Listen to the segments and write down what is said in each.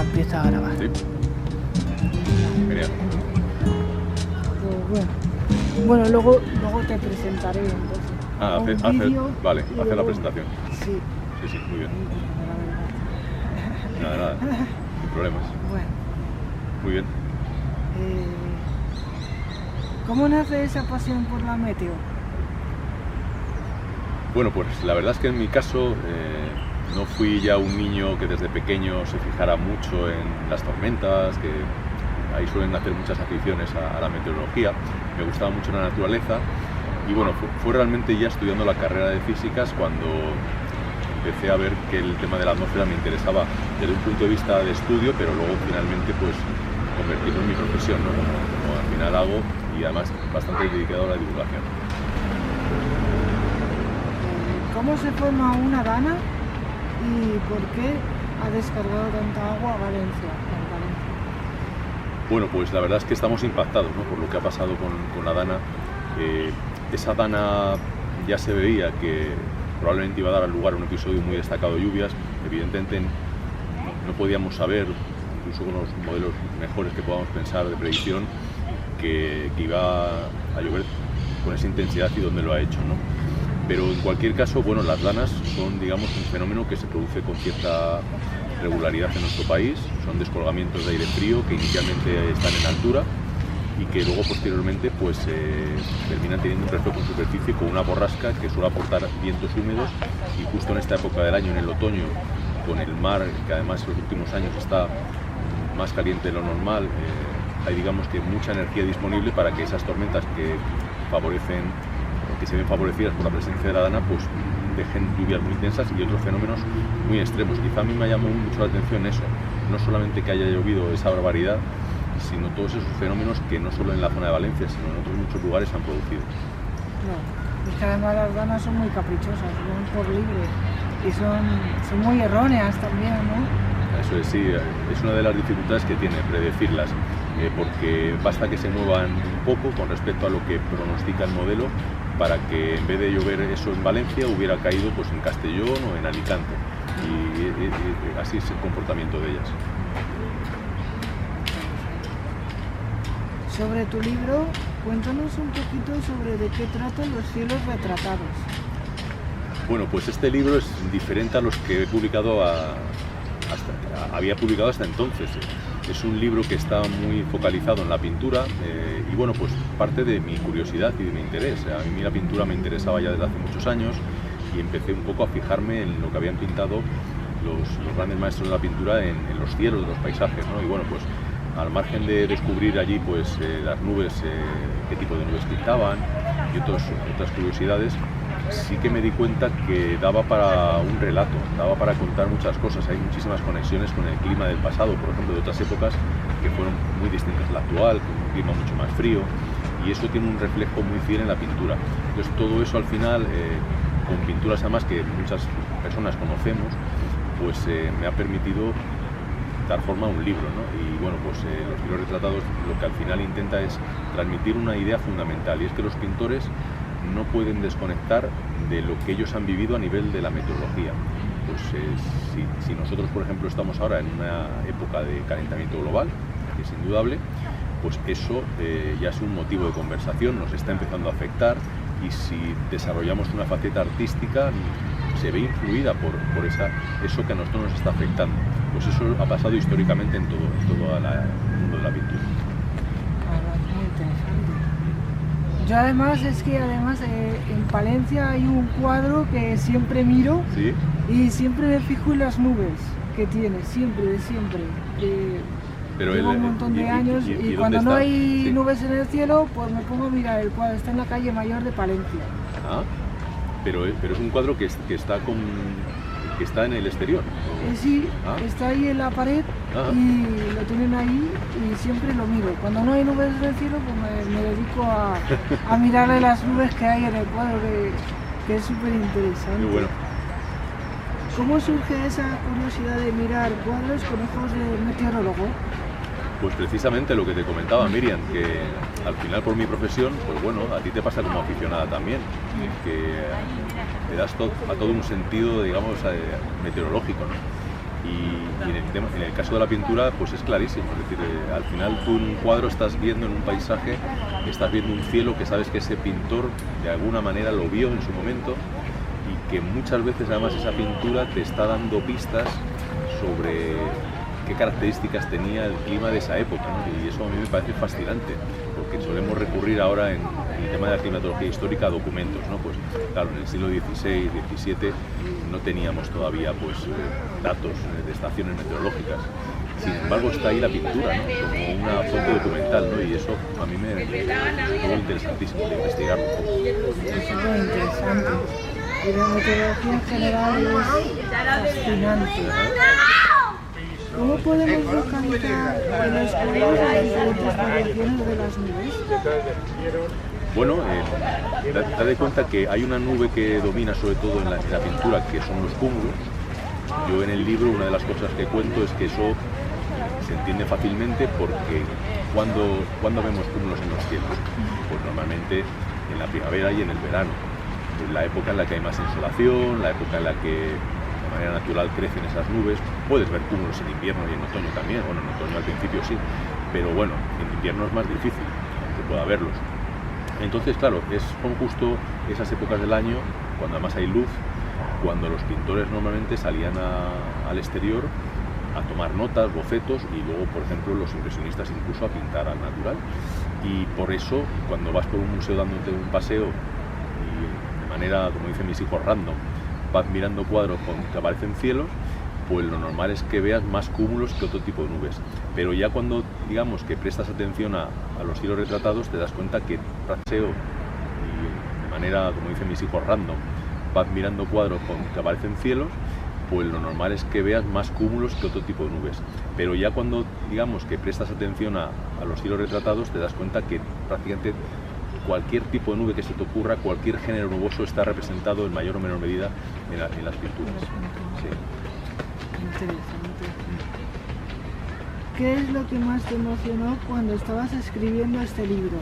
ya empieza a grabar. Sí. Genial. Pues bueno, luego te presentaré entonces. Vale, y hace la luego- presentación. Sí. Sí, muy bien. La verdad. Nada, sin problemas. Bueno, Muy bien. ¿cómo nace esa pasión por la meteo? Bueno, pues la verdad es que en mi caso no fui ya un niño que desde pequeño se fijara mucho en las tormentas, que ahí suelen nacer muchas aficiones a la meteorología. Me gustaba mucho la naturaleza y bueno, fue realmente ya estudiando la carrera de físicas cuando empecé a ver que el tema de la atmósfera me interesaba desde un punto de vista de estudio, pero luego finalmente pues convertirlo en mi profesión, ¿no? Como al final hago, y además bastante dedicado a la divulgación. ¿Cómo se forma una dana y por qué ha descargado tanta agua a Valencia? Bueno, pues la verdad es que estamos impactados, ¿no?, por lo que ha pasado con la dana. Esa dana ya se veía que probablemente iba a dar lugar a un episodio muy destacado de lluvias. Evidentemente no podíamos saber, incluso con los modelos mejores que podamos pensar de predicción, que iba a llover con esa intensidad y dónde lo ha hecho, ¿no? Pero en cualquier caso, bueno, las danas son, digamos, un fenómeno que se produce con cierta regularidad en nuestro país. Son descolgamientos de aire frío que inicialmente están en altura y que luego posteriormente pues terminan teniendo un reflejo en superficie con una borrasca que suele aportar vientos húmedos, y justo en esta época del año, en el otoño, con el mar que además en los últimos años está más caliente de lo normal, hay, digamos, que mucha energía disponible para que esas tormentas que se ven favorecidas por la presencia de la dana pues dejen lluvias muy intensas y otros fenómenos muy extremos. Quizá a mí me llamó mucho la atención eso, no solamente que haya llovido esa barbaridad, sino todos esos fenómenos que no solo en la zona de Valencia, sino en otros muchos lugares han producido. No, es que además las danas son muy caprichosas, van por libre y son muy erróneas también, ¿no? Eso es, sí, es una de las dificultades que tiene predecirlas, porque basta que se muevan un poco con respecto a lo que pronostica el modelo para que en vez de llover eso en Valencia hubiera caído pues en Castellón o en Alicante, y así es el comportamiento de ellas. Sobre tu libro, cuéntanos un poquito sobre de qué tratan los cielos retratados. Bueno, pues este libro es diferente a los que he publicado había publicado hasta entonces. Es un libro que está muy focalizado en la pintura y bueno, pues parte de mi curiosidad y de mi interés. A mí la pintura me interesaba ya desde hace muchos años y empecé un poco a fijarme en lo que habían pintado los grandes maestros de la pintura en los cielos de los paisajes, ¿no? Y bueno, pues al margen de descubrir allí pues las nubes, qué tipo de nubes pintaban y otras curiosidades, sí que me di cuenta que daba para un relato, daba para contar muchas cosas. Hay muchísimas conexiones con el clima del pasado, por ejemplo, de otras épocas que fueron muy distintas a la actual, con un clima mucho más frío, y eso tiene un reflejo muy fiel en la pintura. Entonces todo eso al final, con pinturas además que muchas personas conocemos, pues me ha permitido dar forma a un libro, ¿no? Y bueno, pues los libros retratados lo que al final intenta es transmitir una idea fundamental, y es que los pintores no pueden desconectar de lo que ellos han vivido a nivel de la meteorología. Pues si nosotros, por ejemplo, estamos ahora en una época de calentamiento global, que es indudable, pues eso ya es un motivo de conversación, nos está empezando a afectar, y si desarrollamos una faceta artística se ve influida por eso que a nosotros nos está afectando. Pues eso ha pasado históricamente en todo el mundo de la pintura. Muy interesante. Yo además en Palencia hay un cuadro que siempre miro. ¿Sí? Y siempre me fijo en las nubes que tiene, siempre, de siempre. Pero llevo un montón de años y cuando no hay nubes en el cielo, pues me pongo a mirar el cuadro. Está en la calle Mayor de Palencia. Ah, pero es un cuadro que está en el exterior. Sí, está ahí en la pared y lo tienen ahí y siempre lo miro. Cuando no hay nubes en el cielo, pues me dedico a mirarle las nubes que hay en el cuadro, que es súper interesante. Muy bueno. ¿Cómo surge esa curiosidad de mirar cuadros con ojos de meteorólogo? Pues precisamente lo que te comentaba, Miriam, que al final por mi profesión, pues bueno, a ti te pasa como aficionada también, que le das a todo un sentido, digamos, meteorológico, ¿no? Y en el caso de la pintura, pues es clarísimo. Es decir, al final tú en un cuadro estás viendo, en un paisaje, estás viendo un cielo que sabes que ese pintor de alguna manera lo vio en su momento y que muchas veces además esa pintura te está dando pistas sobre qué características tenía el clima de esa época, ¿no? Y eso a mí me parece fascinante, porque solemos recurrir ahora en el tema de la climatología histórica a documentos, ¿no? Pues claro, en el siglo XVI, XVII no teníamos todavía pues datos de estaciones meteorológicas. Sin embargo, está ahí la pintura, ¿no? Como una fuente documental, ¿no? Y eso a mí me es muy interesantísimo de investigarlo. Es muy interesante. Y la meteorología en general es fascinante. ¿Cómo podemos localizar en los colores las diferentes variaciones de las nubes? Bueno, date cuenta que hay una nube que domina sobre todo en la pintura, que son los cúmulos. Yo en el libro una de las cosas que cuento es que eso se entiende fácilmente porque cuando vemos cúmulos en los cielos, pues normalmente en la primavera y en el verano, en la época en la que hay más insolación, la época en la que de manera natural crecen esas nubes. Puedes ver cúmulos en invierno y en otoño también, bueno, en otoño al principio sí, pero bueno, en invierno es más difícil que pueda verlos. Entonces, claro, son justo esas épocas del año, cuando además hay luz, cuando los pintores normalmente salían al exterior a tomar notas, bocetos, y luego, por ejemplo, los impresionistas incluso a pintar al natural. Y por eso, cuando vas por un museo dándote un paseo, y de manera, como dicen mis hijos, random, vas mirando cuadros que aparecen cielos, pues lo normal es que veas más cúmulos que otro tipo de nubes. Pero ya cuando, digamos, que prestas atención a los cielos retratados, te das cuenta que paseo y de manera, como dicen mis hijos, random, vas mirando cuadros que aparecen cielos, pues lo normal es que veas más cúmulos que otro tipo de nubes. Pero ya cuando, digamos, que prestas atención a los cielos retratados, te das cuenta que prácticamente cualquier tipo de nube que se te ocurra, cualquier género nuboso está representado en mayor o menor medida en las pinturas. Sí. Interesante. ¿Qué es lo que más te emocionó cuando estabas escribiendo este libro?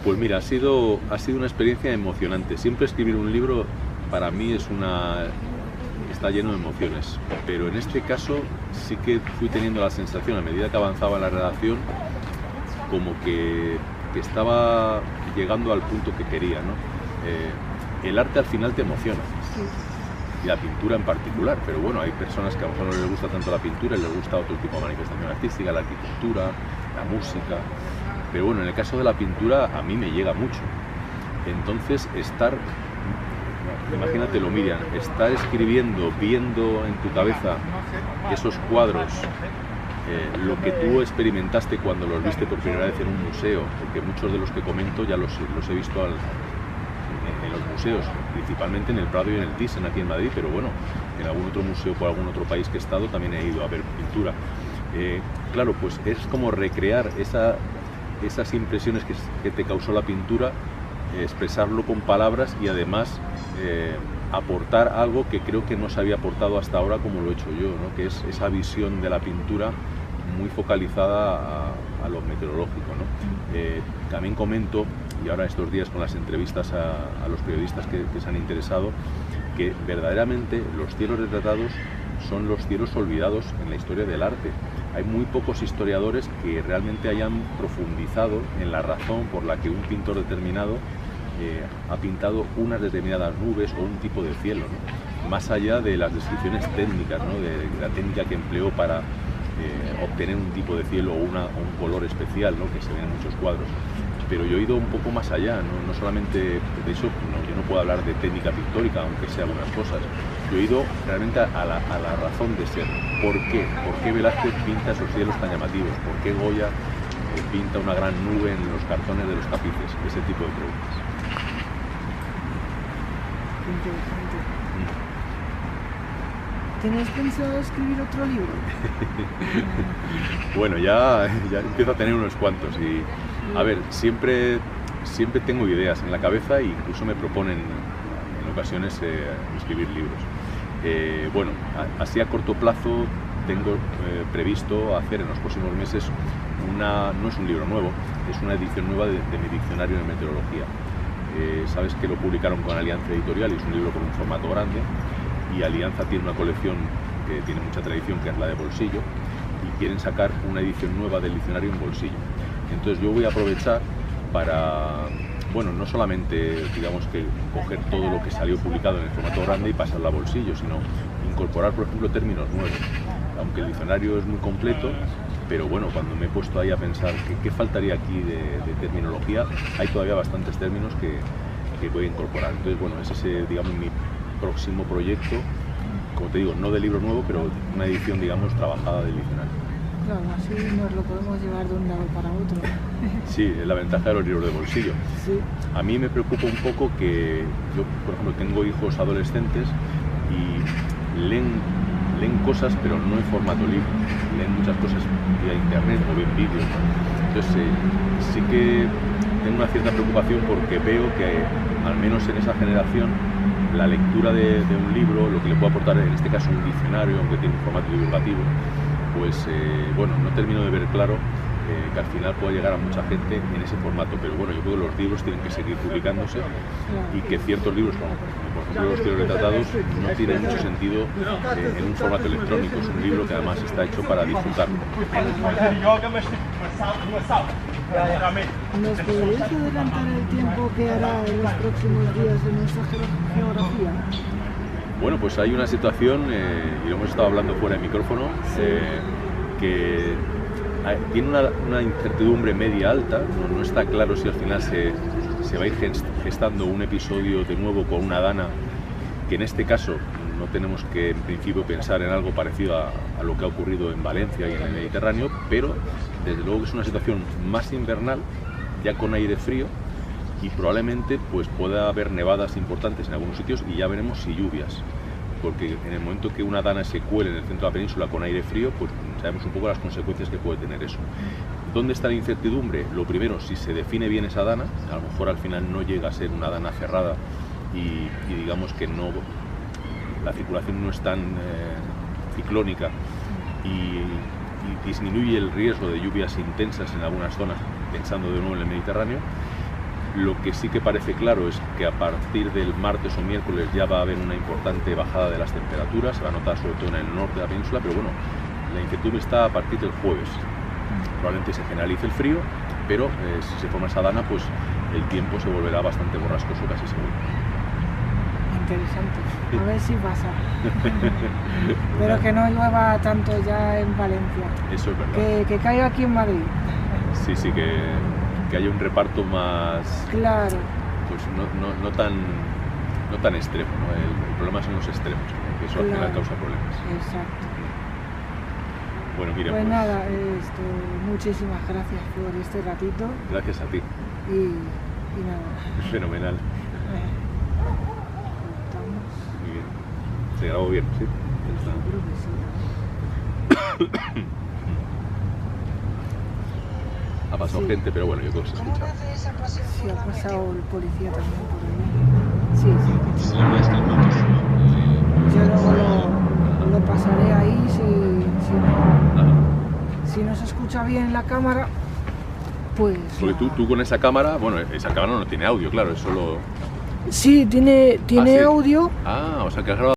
Pues mira, ha sido una experiencia emocionante. Siempre escribir un libro para mí está lleno de emociones, pero en este caso sí que fui teniendo la sensación a medida que avanzaba en la redacción como que estaba llegando al punto que quería, ¿no? El arte al final te emociona. Sí. Y la pintura en particular, pero bueno, hay personas que a lo mejor no les gusta tanto la pintura y les gusta otro tipo de manifestación artística, la arquitectura, la música, pero bueno, en el caso de la pintura a mí me llega mucho. Entonces imagínatelo, Miriam, estar escribiendo, viendo en tu cabeza esos cuadros, lo que tú experimentaste cuando los viste por primera vez en un museo, porque muchos de los que comento ya los he visto en los museos, principalmente en el Prado y en el Thyssen aquí en Madrid, pero bueno, en algún otro museo por algún otro país que he estado también he ido a ver pintura. Claro, pues es como recrear esas impresiones que te causó la pintura, expresarlo con palabras y además aportar algo que creo que no se había aportado hasta ahora como lo he hecho yo, ¿no? Que es esa visión de la pintura muy focalizada a lo meteorológico, ¿no? También comento, y ahora estos días con las entrevistas a los periodistas que se han interesado, que verdaderamente los cielos retratados son los cielos olvidados en la historia del arte. Hay muy pocos historiadores que realmente hayan profundizado en la razón por la que un pintor determinado ha pintado unas determinadas nubes o un tipo de cielo, ¿no? Más allá de las descripciones técnicas, ¿no? de la técnica que empleó para obtener un tipo de cielo o un color especial, ¿no? Que se ven en muchos cuadros. Pero yo he ido un poco más allá, no solamente de eso, yo no puedo hablar de técnica pictórica, aunque sea algunas cosas. Yo he ido realmente a la razón de ser. ¿Por qué? ¿Por qué Velázquez pinta esos cielos tan llamativos? ¿Por qué Goya pinta una gran nube en los cartones de los tapices? Ese tipo de preguntas. Interesante. ¿Tienes pensado escribir otro libro? Bueno, ya empiezo a tener unos cuantos y, a ver, siempre tengo ideas en la cabeza e incluso me proponen en ocasiones escribir libros. Bueno, así a corto plazo tengo previsto hacer en los próximos meses no es un libro nuevo, es una edición nueva de mi diccionario de meteorología. Sabes que lo publicaron con Alianza Editorial y es un libro con un formato grande, y Alianza tiene una colección que tiene mucha tradición, que es la de bolsillo, y quieren sacar una edición nueva del diccionario en bolsillo. Entonces yo voy a aprovechar para, bueno, no solamente, digamos, que coger todo lo que salió publicado en el formato grande y pasarlo a bolsillo, sino incorporar, por ejemplo, términos nuevos. Aunque el diccionario es muy completo, pero bueno, cuando me he puesto ahí a pensar qué faltaría aquí de terminología, hay todavía bastantes términos que voy a incorporar. Entonces, bueno, ese es, digamos, mi próximo proyecto, como te digo, no de libro nuevo, pero una edición, digamos, trabajada del diccionario. Claro, así nos lo podemos llevar de un lado para otro. Sí, es la ventaja de los libros de bolsillo. Sí. A mí me preocupa un poco que yo, por ejemplo, tengo hijos adolescentes y leen cosas, pero no en formato libro. Leen muchas cosas vía internet o bien vídeos, ¿no? Entonces, sí que tengo una cierta preocupación porque veo que, al menos en esa generación, la lectura de un libro, lo que le puede aportar en este caso un diccionario, aunque tiene un formato divulgativo, pues bueno, no termino de ver claro que al final pueda llegar a mucha gente en ese formato, pero bueno, yo creo que los libros tienen que seguir publicándose y que ciertos libros, como por ejemplo los libros retratados, no tienen mucho sentido en un formato electrónico. Es un libro que además está hecho para disfrutarlo. ¿Nos podrías adelantar el tiempo que hará en los próximos días de nuestra geografía? Bueno, pues hay una situación, y lo hemos estado hablando fuera de micrófono, que tiene una incertidumbre media alta. No está claro si al final se va a ir gestando un episodio de nuevo con una dana, que en este caso no tenemos que en principio pensar en algo parecido a lo que ha ocurrido en Valencia y en el Mediterráneo, pero desde luego que es una situación más invernal, ya con aire frío, y probablemente pues pueda haber nevadas importantes en algunos sitios y ya veremos si lluvias, porque en el momento que una dana se cuele en el centro de la península con aire frío, pues sabemos un poco las consecuencias que puede tener eso. ¿Dónde está la incertidumbre? Lo primero, si se define bien esa dana, a lo mejor al final no llega a ser una dana cerrada y digamos que no, la circulación no es tan ciclónica y disminuye el riesgo de lluvias intensas en algunas zonas, pensando de nuevo en el Mediterráneo. Lo que sí que parece claro es que a partir del martes o miércoles ya va a haber una importante bajada de las temperaturas, se va a notar sobre todo en el norte de la península, pero bueno, la incertidumbre está a partir del jueves. Probablemente se generalice el frío, pero si se forma esa dana, pues el tiempo se volverá bastante borrascoso, casi seguro. Interesante, a ver si pasa. Pero que no llueva tanto ya en Valencia. Eso es verdad. Que caiga aquí en Madrid. Sí, que haya un reparto más, claro, pues no tan extremo, ¿no? El problema son los extremos, ¿no? Que eso al final causa problemas. Exacto. Bueno, mira, pues nada, muchísimas gracias por este ratito. Gracias a ti. Y nada. Fenomenal. Muy bien. Se grabó bien, ¿sí? Creo que sí. Ha pasado gente, pero bueno, yo creo que se escucha. Sí, ha pasado el policía también por ahí. Sí. Yo luego lo pasaré ahí si no se escucha bien la cámara, pues... Porque tú con esa cámara, bueno, esa cámara no tiene audio, claro, es solo... Sí, tiene sí. audio. Ah, o sea que has grabado